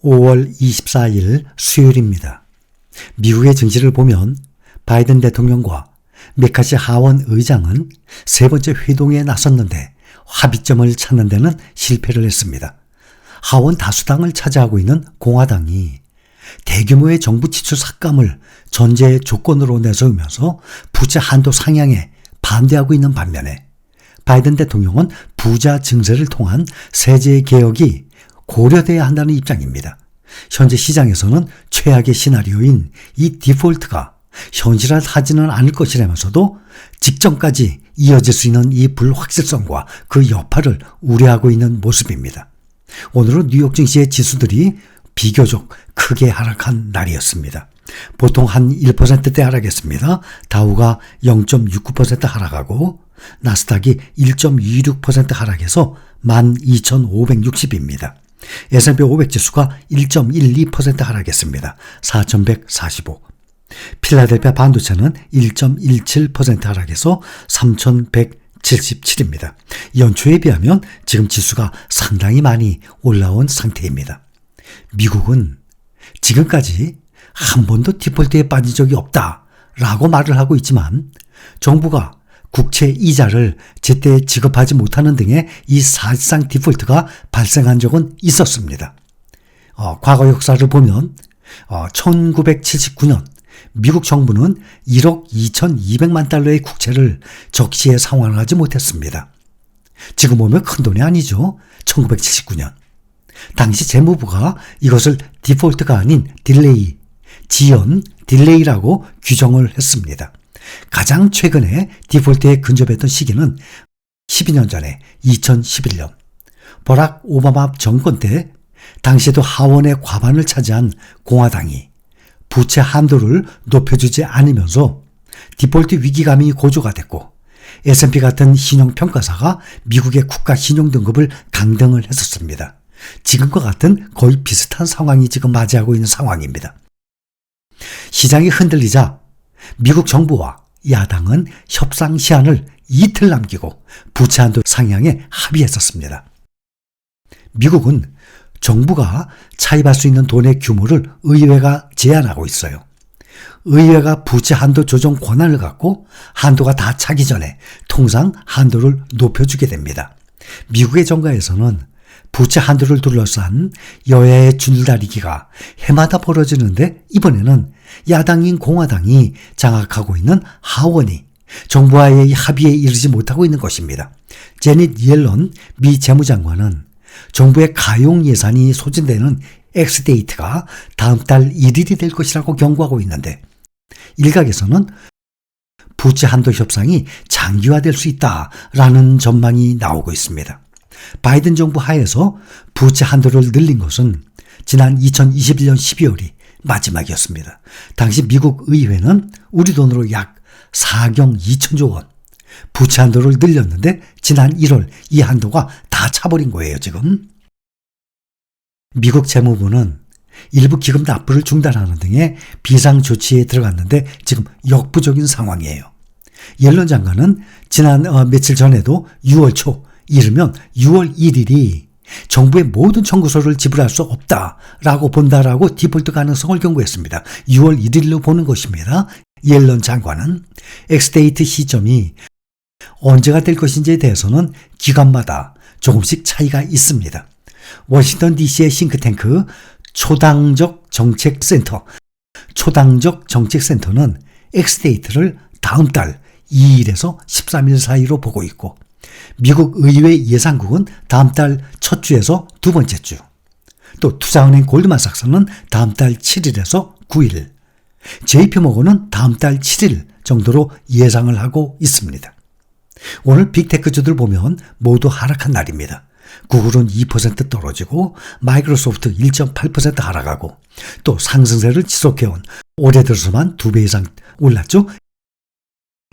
5월 24일 수요일입니다. 미국의 증시를 보면 바이든 대통령과 메카시 하원 의장은 세 번째 회동에 나섰는데 합의점을 찾는 데는 실패를 했습니다. 하원 다수당을 차지하고 있는 공화당이 대규모의 정부 지출 삭감을 전제 조건으로 내세우면서 부채 한도 상향에 반대하고 있는 반면에 바이든 대통령은 부자 증세를 통한 세제 개혁이 고려돼야 한다는 입장입니다. 현재 시장에서는 최악의 시나리오인 이 디폴트가 현실화하지는 않을 것이라면서도 직전까지 이어질 수 있는 이 불확실성과 그 여파를 우려하고 있는 모습입니다. 오늘은 뉴욕 증시의 지수들이 비교적 크게 하락한 날이었습니다. 보통 한 1%대 하락했습니다. 다우가 0.69% 하락하고 나스닥이 1.26% 하락해서 12,560입니다. S&P 500 지수가 1.12% 하락했습니다. 4,145. 필라델피아 반도체는 1.17% 하락해서 3,177입니다. 연초에 비하면 지금 지수가 상당히 많이 올라온 상태입니다. 미국은 지금까지 한 번도 디폴트에 빠진 적이 없다라고 말을 하고 있지만 정부가 국채 이자를 제때 지급하지 못하는 등의 이 사실상 디폴트가 발생한 적은 있었습니다. 과거 역사를 보면 1979년 미국 정부는 1억 2,200만 달러의 국채를 적시에 상환하지 못했습니다. 지금 보면 큰돈이 아니죠. 1979년. 당시 재무부가 이것을 디폴트가 아닌 딜레이, 지연, 딜레이라고 규정을 했습니다. 가장 최근에 디폴트에 근접했던 시기는 12년 전에 2011년 버락 오바마 정권 때 당시에도 하원의 과반을 차지한 공화당이 부채 한도를 높여주지 않으면서 디폴트 위기감이 고조가 됐고 S&P 같은 신용평가사가 미국의 국가 신용등급을 강등을 했었습니다. 지금과 같은 거의 비슷한 상황이 지금 맞이하고 있는 상황입니다. 시장이 흔들리자 미국 정부와 야당은 협상 시한을 이틀 남기고 부채 한도 상향에 합의했었습니다. 미국은 정부가 차입할 수 있는 돈의 규모를 의회가 제한하고 있어요. 의회가 부채 한도 조정 권한을 갖고 한도가 다 차기 전에 통상 한도를 높여주게 됩니다. 미국의 정가에서는 부채 한도를 둘러싼 여야의 줄다리기가 해마다 벌어지는데 이번에는 야당인 공화당이 장악하고 있는 하원이 정부와의 합의에 이르지 못하고 있는 것입니다. 제닛 옐런 미 재무장관은 정부의 가용 예산이 소진되는 엑스데이트가 다음 달 1일이 될 것이라고 경고하고 있는데 일각에서는 부채 한도 협상이 장기화될 수 있다라는 전망이 나오고 있습니다. 바이든 정부 하에서 부채 한도를 늘린 것은 지난 2021년 12월이 마지막이었습니다. 당시 미국 의회는 우리 돈으로 약 4경 2천조 원 부채 한도를 늘렸는데 지난 1월 이 한도가 다 차버린 거예요, 지금. 미국 재무부는 일부 기금 납부를 중단하는 등의 비상조치에 들어갔는데 지금 역부족인 상황이에요. 옐런 장관은 지난 며칠 전에도 6월 초 이르면 6월 1일이 정부의 모든 청구서를 지불할 수 없다라고 본다라고 디폴트 가능성을 경고했습니다. 6월 1일로 보는 것입니다. 옐런 장관은 엑스데이트 시점이 언제가 될 것인지에 대해서는 기관마다 조금씩 차이가 있습니다. 워싱턴 DC의 싱크탱크 초당적 정책센터는 엑스데이트를 다음 달 2일에서 13일 사이로 보고 있고 미국 의회 예상국은 다음 달 첫 주에서 두 번째 주, 또 투자은행 골드만삭스는 다음 달 7일에서 9일, JP모건은 다음 달 7일 정도로 예상을 하고 있습니다. 오늘 빅테크주들 보면 모두 하락한 날입니다. 구글은 2% 떨어지고 마이크로소프트 1.8% 하락하고 또 상승세를 지속해온 올해 들어서만 2배 이상 올랐죠.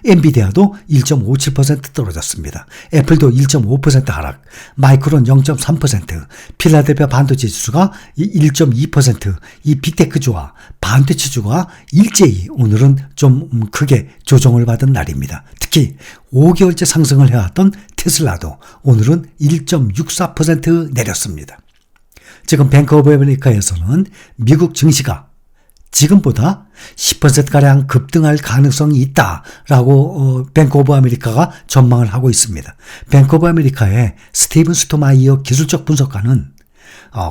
엔비디아도 1.57% 떨어졌습니다. 애플도 1.5% 하락, 마이크론 0.3%, 필라델피아 반도체 지수가 1.2%, 이 빅테크주와 반도체주가 일제히 오늘은 좀 크게 조정을 받은 날입니다. 특히 5개월째 상승을 해왔던 테슬라도 오늘은 1.64% 내렸습니다. 지금 뱅크 오브 아메리카에서는 미국 증시가 지금보다 10%가량 급등할 가능성이 있다라고 뱅크 오브 아메리카가 전망을 하고 있습니다. 뱅크 오브 아메리카의 스티븐 스토마이어 기술적 분석가는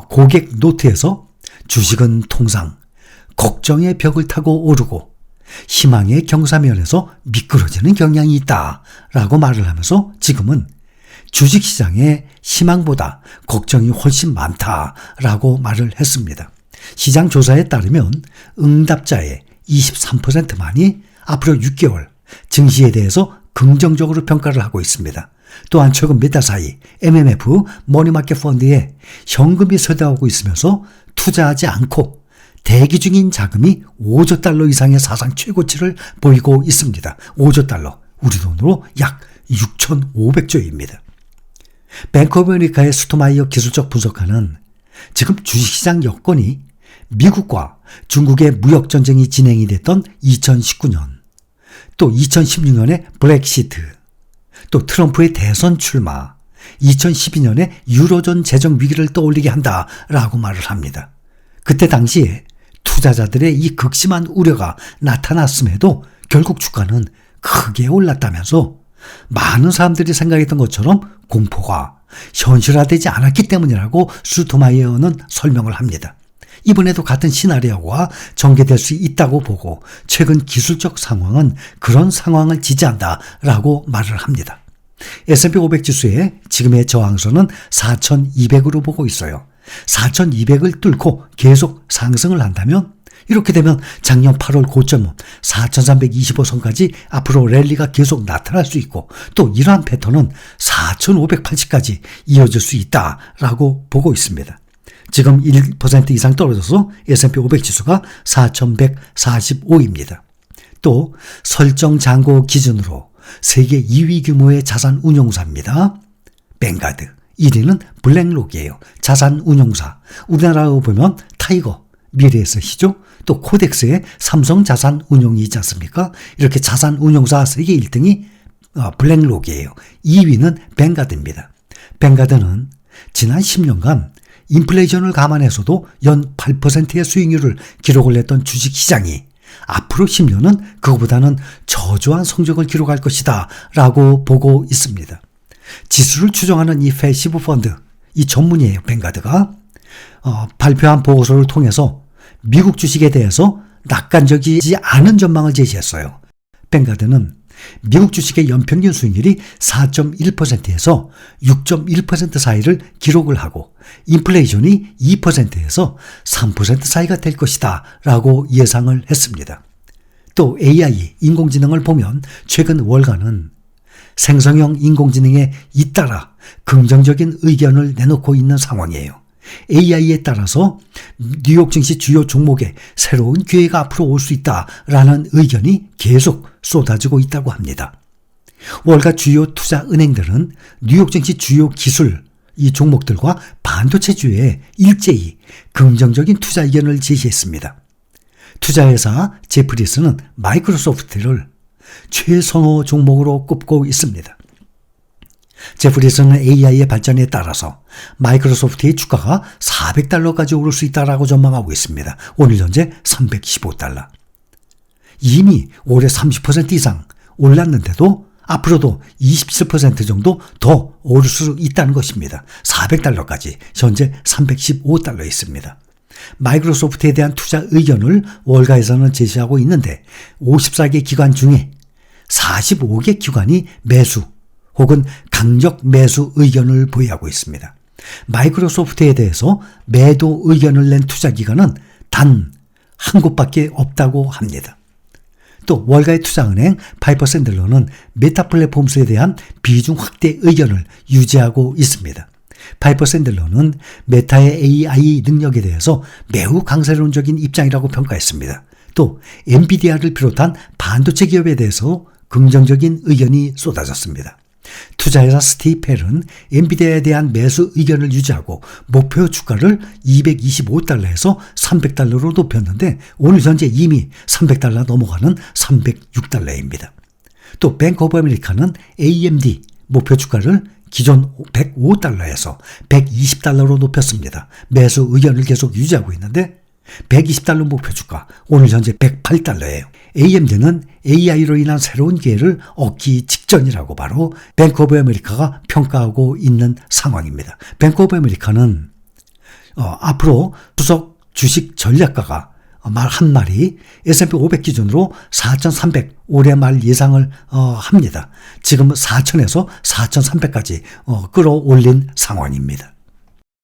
고객 노트에서 주식은 통상 걱정의 벽을 타고 오르고 희망의 경사면에서 미끄러지는 경향이 있다라고 말을 하면서 지금은 주식시장에 희망보다 걱정이 훨씬 많다라고 말을 했습니다. 시장 조사에 따르면 응답자의 23%만이 앞으로 6개월 증시에 대해서 긍정적으로 평가를 하고 있습니다. 또한 최근 몇 달 사이 MMF 머니마켓 펀드에 현금이 쏟아오고 있으면서 투자하지 않고 대기 중인 자금이 5조 달러 이상의 사상 최고치를 보이고 있습니다. 5조 달러, 우리 돈으로 약 6,500조입니다. 뱅크 오브 아메리카의 스토마이어 기술적 분석가는 지금 주식시장 여건이 미국과 중국의 무역전쟁이 진행이 됐던 2019년, 또 2016년에 브렉시트, 또 트럼프의 대선 출마, 2012년에 유로존 재정 위기를 떠올리게 한다라고 말을 합니다. 그때 당시에 투자자들의 이 극심한 우려가 나타났음에도 결국 주가는 크게 올랐다면서 많은 사람들이 생각했던 것처럼 공포가 현실화되지 않았기 때문이라고 스토마이어는 설명을 합니다. 이번에도 같은 시나리오가 전개될 수 있다고 보고 최근 기술적 상황은 그런 상황을 지지한다라고 말을 합니다. S&P 500 지수의 지금의 저항선은 4,200으로 보고 있어요. 4,200을 뚫고 계속 상승을 한다면 이렇게 되면 작년 8월 고점 4,325선까지 앞으로 랠리가 계속 나타날 수 있고 또 이러한 패턴은 4,580까지 이어질 수 있다라고 보고 있습니다. 지금 1% 이상 떨어져서 S&P 500 지수가 4,145입니다. 또 설정 잔고 기준으로 세계 2위 규모의 자산 운용사입니다. 뱅가드, 1위는 블랙록이에요. 자산 운용사. 우리나라로 보면 타이거, 미래에셋이죠. 또 코덱스의 삼성 자산 운용이 있지 않습니까? 이렇게 자산 운용사 세계 1등이 블랙록이에요. 2위는 뱅가드입니다. 뱅가드는 지난 10년간 인플레이션을 감안해서도 연 8%의 수익률을 기록을 했던 주식시장이 앞으로 10년은 그거보다는 저조한 성적을 기록할 것이다 라고 보고 있습니다. 지수를 추정하는 이 패시브 펀드, 이 전문이에요. 뱅가드가 발표한 보고서를 통해서 미국 주식에 대해서 낙관적이지 않은 전망을 제시했어요. 뱅가드는 미국 주식의 연평균 수익률이 4.1%에서 6.1% 사이를 기록을 하고 인플레이션이 2%에서 3% 사이가 될 것이다 라고 예상을 했습니다. 또 AI, 인공지능을 보면 최근 월가는 생성형 인공지능에 잇따라 긍정적인 의견을 내놓고 있는 상황이에요. AI에 따라서 뉴욕 증시 주요 종목에 새로운 기회가 앞으로 올 수 있다라는 의견이 계속 쏟아지고 있다고 합니다. 월가 주요 투자 은행들은 뉴욕 증시 주요 기술 이 종목들과 반도체주에 일제히 긍정적인 투자 의견을 제시했습니다. 투자회사 제프리스는 마이크로소프트를 최선호 종목으로 꼽고 있습니다. 제프리스는 AI의 발전에 따라서 마이크로소프트의 주가가 400달러까지 오를 수 있다고 전망하고 있습니다. 오늘 현재 315달러. 이미 올해 30% 이상 올랐는데도 앞으로도 27% 정도 더 오를 수 있다는 것입니다. 400달러까지 현재 315달러에 있습니다. 마이크로소프트에 대한 투자 의견을 월가에서는 제시하고 있는데 54개 기관 중에 45개 기관이 매수 혹은 강력 매수 의견을 보유하고 있습니다. 마이크로소프트에 대해서 매도 의견을 낸 투자기관은 단 한 곳밖에 없다고 합니다. 또 월가의 투자은행 파이퍼 샌들러는 메타 플랫폼스에 대한 비중 확대 의견을 유지하고 있습니다. 파이퍼 샌들러는 메타의 AI 능력에 대해서 매우 강세론적인 입장이라고 평가했습니다. 또 엔비디아를 비롯한 반도체 기업에 대해서 긍정적인 의견이 쏟아졌습니다. 투자회사 스티펠은 엔비디아에 대한 매수 의견을 유지하고 목표 주가를 225달러에서 300달러로 높였는데 오늘 현재 이미 300달러 넘어가는 306달러입니다. 또 뱅크 오브 아메리카는 AMD 목표 주가를 기존 105달러에서 120달러로 높였습니다. 매수 의견을 계속 유지하고 있는데 120달러 목표 주가 오늘 현재 108달러예요. AMD는 AI로 인한 새로운 기회를 얻기 직전이라고 바로 뱅크 오브 아메리카가 평가하고 있는 상황입니다. 뱅크 오브 아메리카는 앞으로 수석 주식 전략가가 말 한 말이 S&P 500 기준으로 4,300 올해 말 예상을 합니다. 지금 4,000에서 4,300까지 끌어올린 상황입니다.